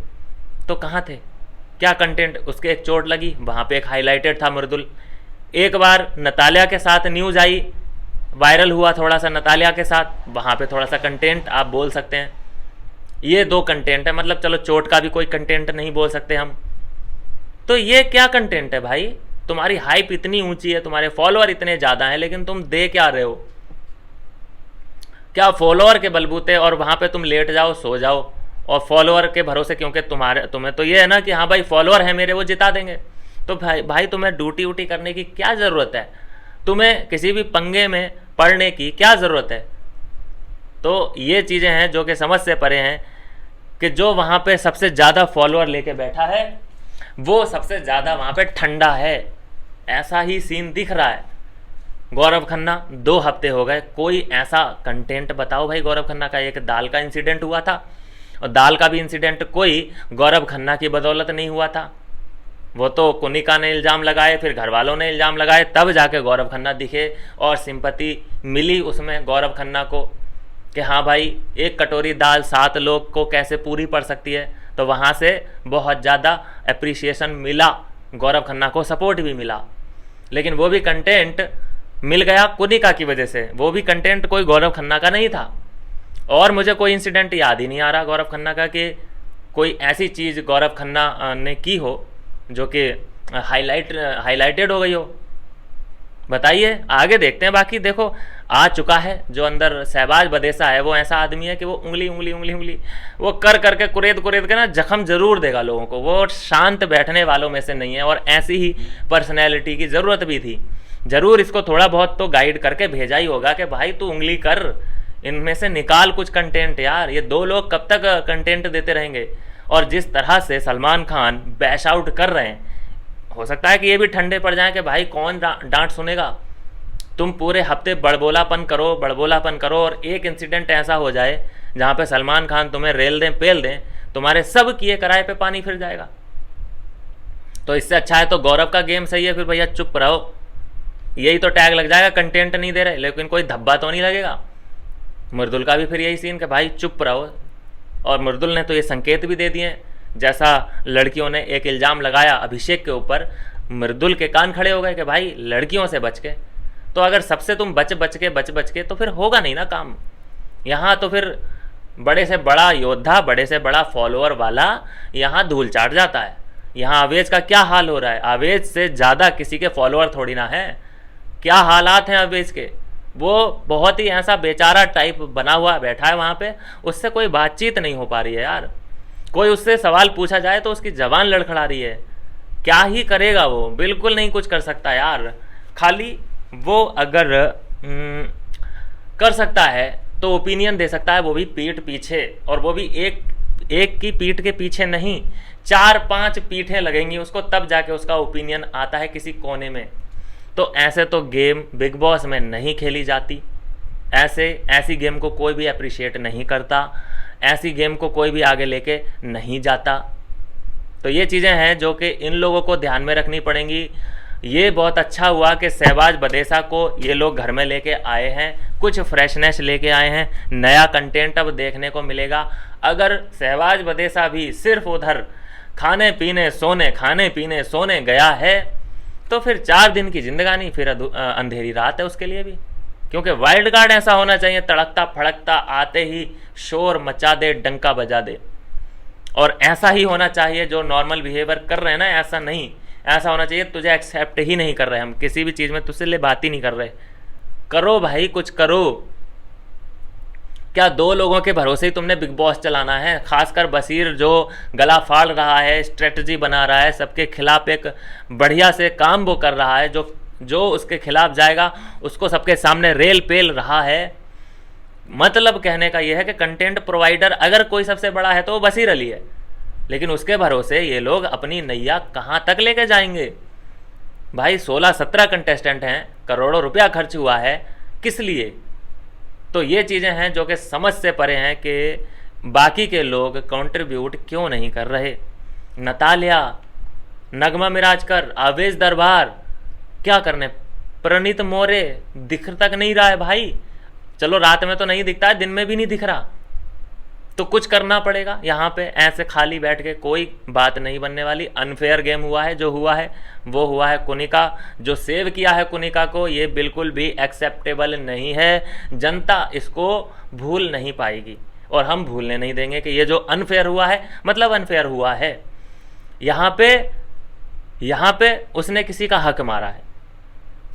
तो कहाँ थे? क्या कंटेंट? उसके एक चोट लगी, वहाँ पे एक हाईलाइटेड था मृदुल। एक बार नतालिया के साथ न्यूज़ आई, वायरल हुआ थोड़ा सा नतालिया के साथ, वहाँ पे थोड़ा सा कंटेंट आप बोल सकते हैं। ये 2 कंटेंट है, मतलब चलो चोट का भी कोई कंटेंट नहीं बोल सकते हम। तो ये क्या कंटेंट है भाई? तुम्हारी हाइप इतनी ऊंची है, तुम्हारे फॉलोअर इतने ज़्यादा हैं, लेकिन तुम दे क्या रहे हो? क्या फॉलोअर के बलबूते और वहाँ पे तुम लेट जाओ, सो जाओ और फॉलोअर के भरोसे, क्योंकि तुम्हें तो ये है ना कि हाँ भाई फॉलोअर है मेरे, वो जिता देंगे। तो भाई तुम्हें ड्यूटी वूटी करने की क्या ज़रूरत है? तुम्हें किसी भी पंगे में पड़ने की क्या ज़रूरत है? तो ये चीज़ें हैं जो कि समझ से परे हैं कि जो वहाँ पे सबसे ज़्यादा फॉलोअर लेके बैठा है वो सबसे ज़्यादा वहाँ पे ठंडा है। ऐसा ही सीन दिख रहा है। गौरव खन्ना 2 हफ्ते हो गए, कोई ऐसा कंटेंट बताओ भाई। गौरव खन्ना का एक दाल का इंसिडेंट हुआ था, और दाल का भी इंसिडेंट कोई गौरव खन्ना की बदौलत नहीं हुआ था। वो तो कुनिका ने इल्ज़ाम लगाए, फिर घर वालों ने इल्ज़ाम लगाए, तब जाके गौरव खन्ना दिखे और सिंपैथी मिली उसमें गौरव खन्ना को कि हाँ भाई 1 कटोरी दाल 7 लोग को कैसे पूरी पड़ सकती है। तो वहाँ से बहुत ज़्यादा अप्रिसिएशन मिला, गौरव खन्ना को सपोर्ट भी मिला। लेकिन वो भी कंटेंट मिल गया कुनिका की वजह से, वो भी कंटेंट कोई गौरव खन्ना का नहीं था। और मुझे कोई इंसिडेंट याद ही नहीं आ रहा गौरव खन्ना का कि कोई ऐसी चीज़ गौरव खन्ना ने की हो जो कि हाईलाइटेड हो गई हो। बताइए, आगे देखते हैं। बाकी देखो आ चुका है जो अंदर शहबाज बदेसा है, वो ऐसा आदमी है कि वो उंगली उंगली उंगली उंगली वो कर करके कुरेद के ना जख्म जरूर देगा लोगों को। वो शांत बैठने वालों में से नहीं है, और ऐसी ही पर्सनैलिटी की ज़रूरत भी थी। ज़रूर इसको थोड़ा बहुत तो गाइड करके भेजा ही होगा कि भाई तू उंगली कर, इनमें से निकाल कुछ कंटेंट यार। ये 2 लोग कब तक कंटेंट देते रहेंगे? और जिस तरह से सलमान खान बैश आउट कर रहे हैं, हो सकता है कि ये भी ठंडे पड़ जाएं कि भाई कौन डांट सुनेगा। तुम पूरे हफ्ते बड़बोलापन करो और एक इंसिडेंट ऐसा हो जाए जहाँ पे सलमान खान तुम्हें रेल दें पेल दें, तुम्हारे सब किए कराए पे पानी फिर जाएगा। तो इससे अच्छा है तो गौरव का गेम सही है, फिर भैया चुप रहो। यही तो टैग लग जाएगा, कंटेंट नहीं दे रहे, लेकिन कोई धब्बा तो नहीं लगेगा। मृदुल का भी फिर यही सीन कि भाई चुप रहो। और मृदुल ने तो ये संकेत भी दे दिए, जैसा लड़कियों ने एक इल्ज़ाम लगाया अभिषेक के ऊपर, मृदुल के कान खड़े हो गए कि भाई लड़कियों से बच के। तो अगर सबसे तुम बच बच के तो फिर होगा नहीं ना काम। यहाँ तो फिर बड़े से बड़ा योद्धा, बड़े से बड़ा फॉलोअर वाला यहाँ धूल चाट जाता है। यहाँ आवेश का क्या हाल हो रहा है? आवेश से ज़्यादा किसी के फॉलोअर थोड़ी ना है। क्या हालात हैं आवेश के? वो बहुत ही ऐसा बेचारा टाइप बना हुआ बैठा है वहाँ पे, उससे कोई बातचीत नहीं हो पा रही है यार। कोई उससे सवाल पूछा जाए तो उसकी ज़बान लड़खड़ा रही है। क्या ही करेगा वो, बिल्कुल नहीं कुछ कर सकता यार। खाली वो अगर कर सकता है तो ओपिनियन दे सकता है, वो भी पीठ पीछे, और वो भी एक एक की पीठ के पीछे नहीं, 4-5 पीठें लगेंगी उसको, तब जाके उसका ओपिनियन आता है किसी कोने में। तो ऐसे तो गेम बिग बॉस में नहीं खेली जाती, ऐसी गेम को कोई भी अप्रिशिएट नहीं करता, ऐसी गेम को कोई भी आगे लेके नहीं जाता। तो ये चीज़ें हैं जो कि इन लोगों को ध्यान में रखनी पड़ेंगी। ये बहुत अच्छा हुआ कि शहबाज बदेसा को ये लोग घर में लेके आए हैं, कुछ फ्रेशनेस लेके आए हैं, नया कंटेंट अब देखने को मिलेगा। अगर शहबाज बदेसा भी सिर्फ उधर खाने पीने सोने गया है तो फिर 4 दिन की जिंदगानी, फिर अंधेरी रात है उसके लिए भी। क्योंकि वाइल्ड कार्ड ऐसा होना चाहिए, तड़कता फड़कता आते ही शोर मचा दे, डंका बजा दे। और ऐसा ही होना चाहिए जो नॉर्मल बिहेवियर कर रहे हैं ना, ऐसा नहीं, ऐसा होना चाहिए तुझे एक्सेप्ट ही नहीं कर रहे हम किसी भी चीज़ में, तुझसे ले बात ही नहीं कर रहे। करो भाई, कुछ करो। क्या 2 लोगों के भरोसे ही तुमने बिग बॉस चलाना है? खासकर बशीर जो गला फाड़ रहा है, स्ट्रेटजी बना रहा है, सबके खिलाफ एक बढ़िया से काम वो कर रहा है, जो उसके खिलाफ जाएगा उसको सबके सामने रेल पेल रहा है। मतलब कहने का यह है कि कंटेंट प्रोवाइडर अगर कोई सबसे बड़ा है तो वो बशीर अली है, लेकिन उसके भरोसे ये लोग अपनी नैया कहाँ तक लेके जाएंगे भाई? 16-17 कंटेस्टेंट हैं, करोड़ों रुपया खर्च हुआ है, किस लिए? तो ये चीज़ें हैं जो कि समझ से परे हैं कि बाकी के लोग कंट्रीब्यूट क्यों नहीं कर रहे। नतालिया, नगमा मिराजकर, आवेश दरबार क्या करने, प्रणीत मोरे दिख तक नहीं रहा है भाई। चलो रात में तो नहीं दिखता है, दिन में भी नहीं दिख रहा, तो कुछ करना पड़ेगा। यहाँ पे ऐसे खाली बैठ के कोई बात नहीं बनने वाली। अनफेयर गेम हुआ है, जो हुआ है वो हुआ है। कुनिका जो सेव किया है कुनिका को, ये बिल्कुल भी एक्सेप्टेबल नहीं है। जनता इसको भूल नहीं पाएगी और हम भूलने नहीं देंगे कि ये जो अनफेयर हुआ है, मतलब अनफेयर हुआ है। यहाँ पे उसने किसी का हक मारा है,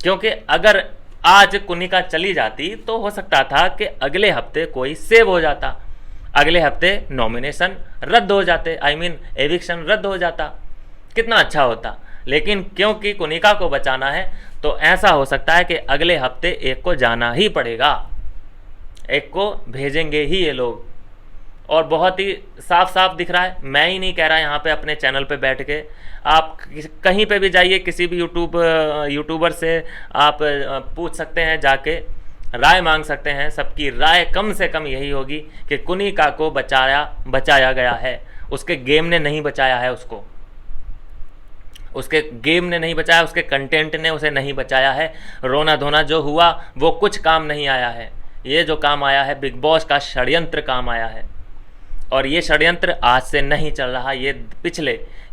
क्योंकि अगर आज कुनिका चली जाती तो हो सकता था कि अगले हफ्ते कोई सेव हो जाता, अगले हफ्ते नॉमिनेशन रद्द हो जाते, एविक्शन रद्द हो जाता, कितना अच्छा होता। लेकिन क्योंकि कुनिका को बचाना है तो ऐसा हो सकता है कि अगले हफ्ते एक को जाना ही पड़ेगा, एक को भेजेंगे ही ये लोग। और बहुत ही साफ साफ दिख रहा है, मैं ही नहीं कह रहा यहाँ पे अपने चैनल पे बैठ के, आप कहीं पे भी जाइए, किसी भी यूट्यूबर से आप पूछ सकते हैं, जाके राय मांग सकते हैं। सबकी राय कम से कम यही होगी कि कुनिका को बचाया गया है, उसके गेम ने नहीं बचाया है उसको, उसके गेम ने नहीं बचाया, उसके कंटेंट ने उसे नहीं बचाया है। रोना धोना जो हुआ वो कुछ काम नहीं आया है। ये जो काम आया है बिग बॉस का षड्यंत्र काम आया है, और ये षड्यंत्र आज से नहीं चल रहा, ये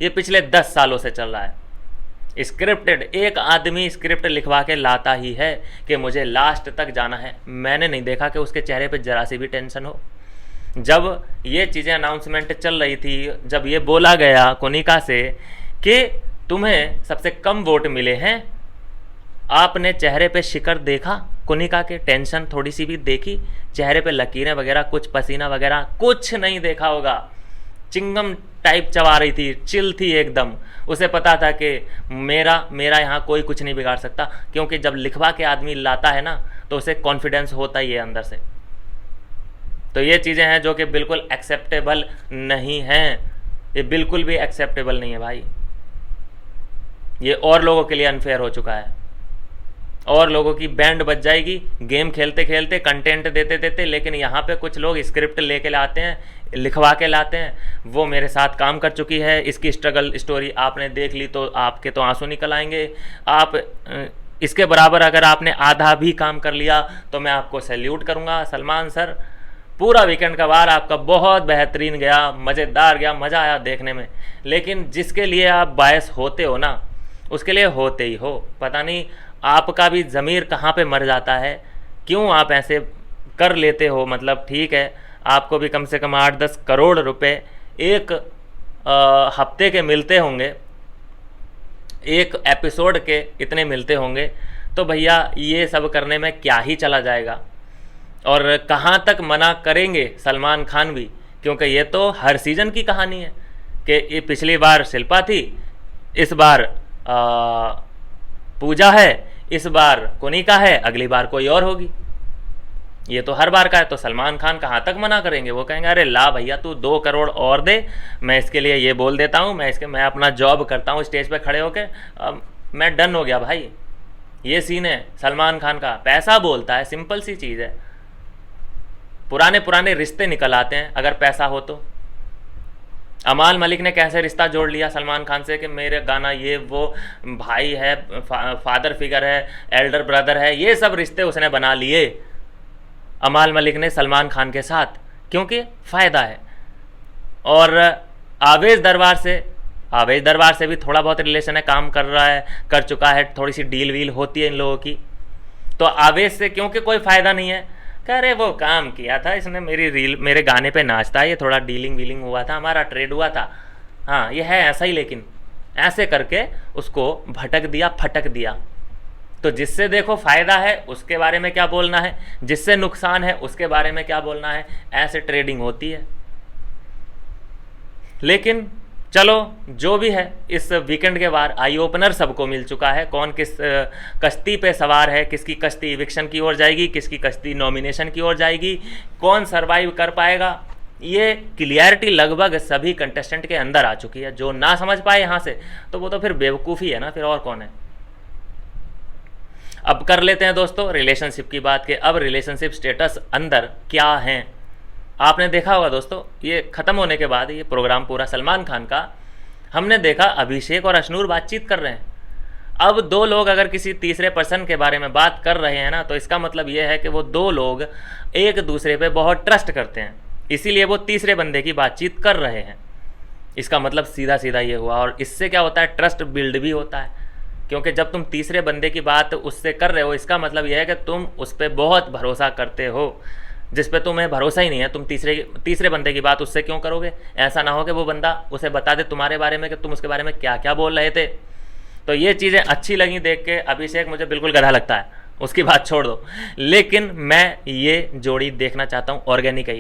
पिछले 10 सालों से चल रहा है। स्क्रिप्टेड, एक आदमी स्क्रिप्ट लिखवा के लाता ही है कि मुझे लास्ट तक जाना है। मैंने नहीं देखा कि उसके चेहरे पे जरा सी भी टेंशन हो। जब ये चीज़ें अनाउंसमेंट चल रही थी, जब ये बोला गया कुनिका से कि तुम्हें सबसे कम वोट मिले हैं, आपने चेहरे पे शिकर देखा कुनिका के? टेंशन थोड़ी सी भी देखी? चेहरे पे लकीरें वगैरह, कुछ पसीना वगैरह कुछ नहीं देखा होगा। चिंगम टाइप चबा रही थी, चिल थी एकदम। उसे पता था कि मेरा यहाँ कोई कुछ नहीं बिगाड़ सकता, क्योंकि जब लिखवा के आदमी लाता है ना तो उसे कॉन्फिडेंस होता ही है अंदर से। तो ये चीज़ें हैं जो कि बिल्कुल एक्सेप्टेबल नहीं हैं, ये बिल्कुल भी एक्सेप्टेबल नहीं है भाई। ये और लोगों के लिए अनफेयर हो चुका है, और लोगों की बैंड बज जाएगी गेम खेलते खेलते, कंटेंट देते देते। लेकिन यहाँ पे कुछ लोग स्क्रिप्ट लेके लाते हैं, लिखवा के लाते हैं। वो मेरे साथ काम कर चुकी है, इसकी स्ट्रगल स्टोरी आपने देख ली तो आपके तो आंसू निकल आएंगे। आप इसके बराबर अगर आपने आधा भी काम कर लिया तो मैं आपको सैल्यूट करूँगा। सलमान सर, पूरा वीकेंड का वार आपका बहुत बेहतरीन गया, मज़ेदार गया, मज़ा आया देखने में। लेकिन जिसके लिए आप बायस होते हो ना, उसके लिए होते ही हो। पता नहीं आपका भी ज़मीर कहाँ पे मर जाता है, क्यों आप ऐसे कर लेते हो? मतलब ठीक है, आपको भी कम से कम 8-10 करोड़ रुपए एक हफ्ते के मिलते होंगे, एक एपिसोड के इतने मिलते होंगे, तो भैया ये सब करने में क्या ही चला जाएगा। और कहाँ तक मना करेंगे सलमान खान भी, क्योंकि ये तो हर सीज़न की कहानी है कि ये पिछली बार शिल्पा थी, इस बार पूजा है, इस बार कोनिका है, अगली बार कोई और होगी। ये तो हर बार का है। तो सलमान खान कहाँ तक मना करेंगे? वो कहेंगे अरे ला भैया तू 2 करोड़ और दे, मैं इसके लिए ये बोल देता हूँ, मैं अपना जॉब करता हूँ स्टेज पे खड़े होके, मैं डन हो गया भाई। ये सीन है सलमान खान का, पैसा बोलता है, सिंपल सी चीज़ है। पुराने पुराने रिश्ते निकल आते हैं अगर पैसा हो तो। अमाल मलिक ने कैसे रिश्ता जोड़ लिया सलमान खान से कि मेरे गाना ये वो, भाई है, फादर फिगर है, एल्डर ब्रदर है, ये सब रिश्ते उसने बना लिए अमाल मलिक ने सलमान खान के साथ, क्योंकि फ़ायदा है। और आवेश दरबार से भी थोड़ा बहुत रिलेशन है, काम कर रहा है, कर चुका है, थोड़ी सी डील वील होती है इन लोगों की। तो आवेश से क्योंकि कोई फ़ायदा नहीं है, कह रहे वो काम किया था इसने, मेरे गाने पे नाचता है, ये थोड़ा डीलिंग वीलिंग हुआ था, हमारा ट्रेड हुआ था, हाँ ये है ऐसा ही, लेकिन ऐसे करके उसको भटक दिया, फटक दिया। तो जिससे देखो फ़ायदा है उसके बारे में क्या बोलना है, जिससे नुकसान है उसके बारे में क्या बोलना है, ऐसे ट्रेडिंग होती है। लेकिन चलो जो भी है, इस वीकेंड के बाद आई ओपनर सबको मिल चुका है, कौन किस कश्ती पे सवार है, किसकी कश्ती इविक्शन की ओर जाएगी, किसकी कश्ती नॉमिनेशन की ओर जाएगी, कौन सरवाइव कर पाएगा, ये क्लियरिटी लगभग सभी कंटेस्टेंट के अंदर आ चुकी है। जो ना समझ पाए यहाँ से तो वो तो फिर बेवकूफ़ी है ना, फिर और कौन है। अब कर लेते हैं दोस्तों रिलेशनशिप की बात, कि अब रिलेशनशिप स्टेटस अंदर क्या हैं। आपने देखा होगा दोस्तों, ये ख़त्म होने के बाद ये प्रोग्राम पूरा सलमान खान का, हमने देखा अभिषेक और अशनूर बातचीत कर रहे हैं। अब 2 लोग अगर किसी तीसरे पर्सन के बारे में बात कर रहे हैं ना, तो इसका मतलब ये है कि वो 2 लोग एक दूसरे पे बहुत ट्रस्ट करते हैं, इसीलिए वो तीसरे बंदे की बातचीत कर रहे हैं। इसका मतलब सीधा सीधा ये हुआ। और इससे क्या होता है, ट्रस्ट बिल्ड भी होता है, क्योंकि जब तुम तीसरे बंदे की बात उससे कर रहे हो, इसका मतलब यह है कि तुम उस पर बहुत भरोसा करते हो। जिस पे तुम्हें भरोसा ही नहीं है, तुम तीसरे बंदे की बात उससे क्यों करोगे? ऐसा ना हो कि वो बंदा उसे बता दे तुम्हारे बारे में कि तुम उसके बारे में क्या क्या बोल रहे थे। तो ये चीज़ें अच्छी लगी देख के। अभिषेक मुझे बिल्कुल गधा लगता है, उसकी बात छोड़ दो, लेकिन मैं ये जोड़ी देखना चाहता हूँ। ऑर्गेनिक है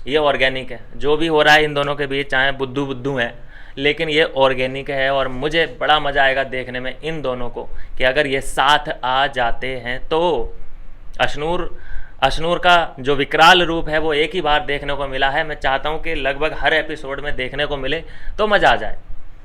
ये ऑर्गेनिक है, जो भी हो रहा है इन दोनों के बीच, चाहे बुद्धू है, लेकिन ये ऑर्गेनिक है। और मुझे बड़ा मज़ा आएगा देखने में इन दोनों को, कि अगर ये साथ आ जाते हैं तो अशनूर का जो विकराल रूप है वो एक ही बार देखने को मिला है। मैं चाहता हूँ कि लगभग हर एपिसोड में देखने को मिले तो मज़ा आ जाए।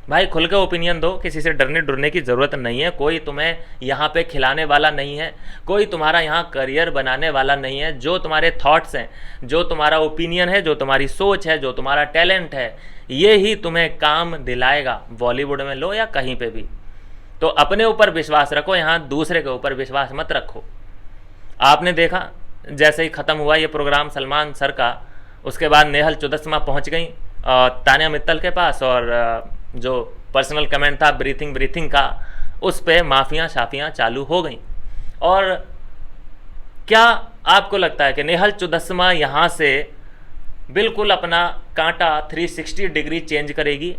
भाई खुल के ओपिनियन दो, किसी से डरने डरने की ज़रूरत नहीं है। कोई तुम्हें यहाँ पे खिलाने वाला नहीं है, कोई तुम्हारा यहाँ करियर बनाने वाला नहीं है। जो तुम्हारे थॉट्स हैं, जो तुम्हारा ओपिनियन है, जो तुम्हारी सोच है, जो तुम्हारा टैलेंट है, ये ही तुम्हें काम दिलाएगा, बॉलीवुड में लो या कहीं पे भी। तो अपने ऊपर विश्वास रखो, यहाँ दूसरे के ऊपर विश्वास मत रखो। आपने देखा जैसे ही ख़त्म हुआ ये प्रोग्राम सलमान सर का, उसके बाद नेहल चुदस्मा पहुँच गई तानिया मित्तल के पास, और जो पर्सनल कमेंट था ब्रीथिंग का, उस पर माफ़ियाँ शाफियाँ चालू हो गई। और क्या आपको लगता है कि नेहल चुदस्मा यहाँ से बिल्कुल अपना कांटा 360 डिग्री चेंज करेगी?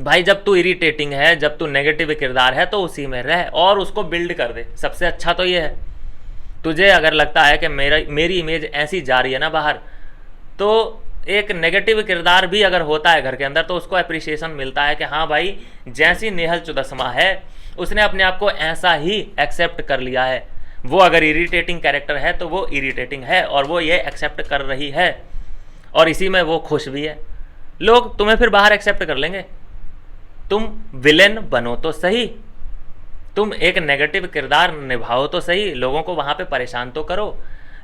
भाई जब तू इरिटेटिंग है, जब तू नेगेटिव किरदार है, तो उसी में रह और उसको बिल्ड कर दे। सबसे अच्छा तो ये है। तुझे अगर लगता है कि मेरी इमेज ऐसी जा रही है ना बाहर, तो एक नेगेटिव किरदार भी अगर होता है घर के अंदर, तो उसको अप्रिसिएशन मिलता है कि हाँ भाई, जैसी नेहल चुदस्मा है उसने अपने आप को ऐसा ही एक्सेप्ट कर लिया है। वो अगर इरिटेटिंग कैरेक्टर है तो वो इरिटेटिंग है, और वो ये एक्सेप्ट कर रही है, और इसी में वो खुश भी है। लोग तुम्हें फिर बाहर एक्सेप्ट कर लेंगे। तुम विलेन बनो तो सही, तुम एक नेगेटिव किरदार निभाओ तो सही, लोगों को वहाँ पे परेशान तो करो।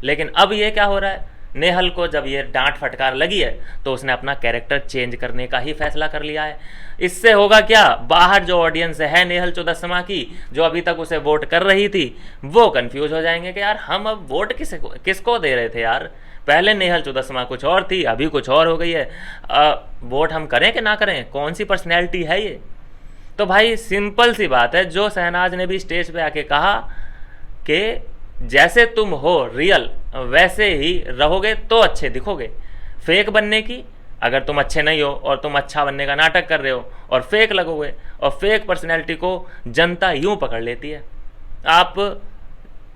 लेकिन अब ये क्या हो रहा है, नेहल को जब ये डांट फटकार लगी है तो उसने अपना कैरेक्टर चेंज करने का ही फैसला कर लिया है। इससे होगा क्या, बाहर जो ऑडियंस है नेहल चुदस्मा की, जो अभी तक उसे वोट कर रही थी, वो कंफ्यूज हो जाएंगे कि यार हम अब वोट किसको दे रहे थे यार। पहले नेहल चुदस्मा कुछ और थी, अभी कुछ और हो गई है। वोट हम करें कि ना करें, कौन सी पर्सनैलिटी है ये? तो भाई सिंपल सी बात है, जो शहनाज ने भी स्टेज पे आके कहा कि जैसे तुम हो रियल, वैसे ही रहोगे तो अच्छे दिखोगे। फेक बनने की, अगर तुम अच्छे नहीं हो और तुम अच्छा बनने का नाटक कर रहे हो और फेक लगोगे, और फेक पर्सनैलिटी को जनता यूं पकड़ लेती है, आप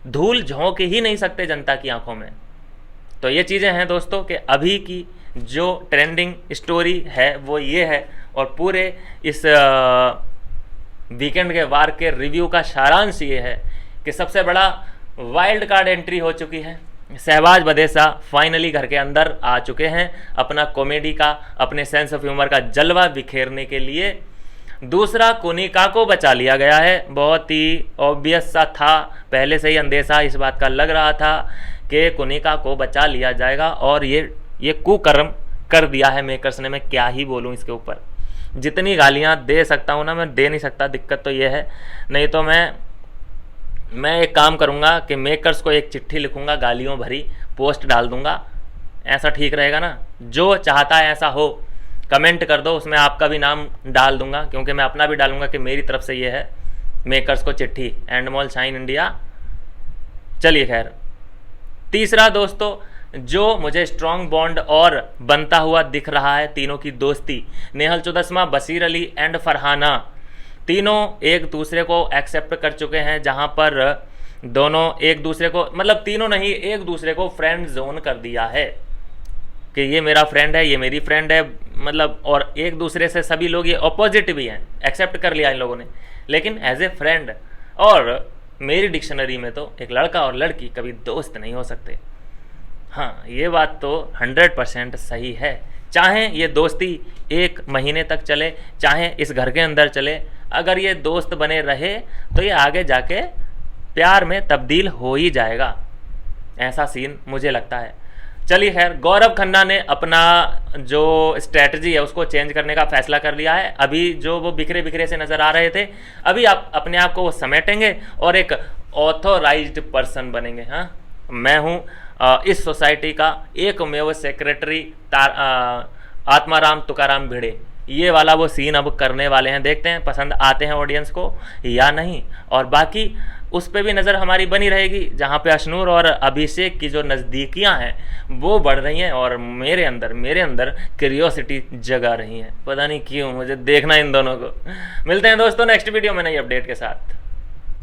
धूल झोंक ही नहीं सकते जनता की आंखों में। तो ये चीज़ें हैं दोस्तों कि अभी की जो ट्रेंडिंग स्टोरी है वो ये है, और पूरे इस वीकेंड के वार के रिव्यू का सारांश ये है कि सबसे बड़ा वाइल्ड कार्ड एंट्री हो चुकी है। शहबाज बदेसा फाइनली घर के अंदर आ चुके हैं अपना कॉमेडी का, अपने सेंस ऑफ ह्यूमर का जलवा बिखेरने के लिए। दूसरा, कुनिका को बचा लिया गया है। बहुत ही ऑब्वियस सा था, पहले से ही अंदेशा इस बात का लग रहा था कि कुनिका को बचा लिया जाएगा, और ये कुकर्म कर दिया है मेकर्स ने। मैं क्या ही बोलूँ इसके ऊपर, जितनी गालियाँ दे सकता हूँ ना मैं दे नहीं सकता। दिक्कत तो ये है, नहीं तो मैं एक काम करूँगा कि मेकर्स को एक चिट्ठी लिखूँगा गालियों भरी, पोस्ट डाल दूँगा। ऐसा ठीक रहेगा ना? जो चाहता है ऐसा हो, कमेंट कर दो, उसमें आपका भी नाम डाल दूँगा, क्योंकि मैं अपना भी डालूँगा कि मेरी तरफ से ये है मेकर्स को चिट्ठी, एंडमॉल शाइन इंडिया। चलिए खैर, तीसरा दोस्तों जो मुझे स्ट्रॉन्ग बॉन्ड और बनता हुआ दिख रहा है, तीनों की दोस्ती, नेहल चुदस्मा, बशीर अली एंड फरहाना, तीनों एक दूसरे को एक्सेप्ट कर चुके हैं, जहां पर दोनों एक दूसरे को, मतलब तीनों नहीं, एक दूसरे को फ्रेंड जोन कर दिया है कि ये मेरा फ्रेंड है, ये मेरी फ्रेंड है, मतलब, और एक दूसरे से सभी लोग ये अपोजिट भी हैं, एक्सेप्ट कर लिया इन लोगों ने, लेकिन एज ए फ्रेंड। और मेरी डिक्शनरी में तो एक लड़का और लड़की कभी दोस्त नहीं हो सकते। हाँ, ये बात तो 100% सही है। चाहे ये दोस्ती 1 महीने तक चले, चाहे इस घर के अंदर चले, अगर ये दोस्त बने रहे तो ये आगे जाके प्यार में तब्दील हो ही जाएगा, ऐसा सीन मुझे लगता है। चलिए खैर, गौरव खन्ना ने अपना जो स्ट्रेटजी है उसको चेंज करने का फैसला कर लिया है। अभी जो वो बिखरे बिखरे से नज़र आ रहे थे, अभी आप अपने आप को वो समेटेंगे और एक ऑथोराइज्ड पर्सन बनेंगे। हाँ, मैं हूँ इस सोसाइटी का एकमेव सेक्रेटरी आत्माराम तुकाराम भिड़े, ये वाला वो सीन अब करने वाले हैं। देखते हैं पसंद आते हैं ऑडियंस को या नहीं, और बाकी उस पर भी नज़र हमारी बनी रहेगी, जहाँ पे अशनूर और अभिषेक की जो नज़दीकियाँ हैं वो बढ़ रही हैं, और मेरे अंदर क्यूरियोसिटी जगा रही है। पता नहीं क्यों मुझे देखना इन दोनों को। मिलते हैं दोस्तों नेक्स्ट वीडियो में नई अपडेट के साथ।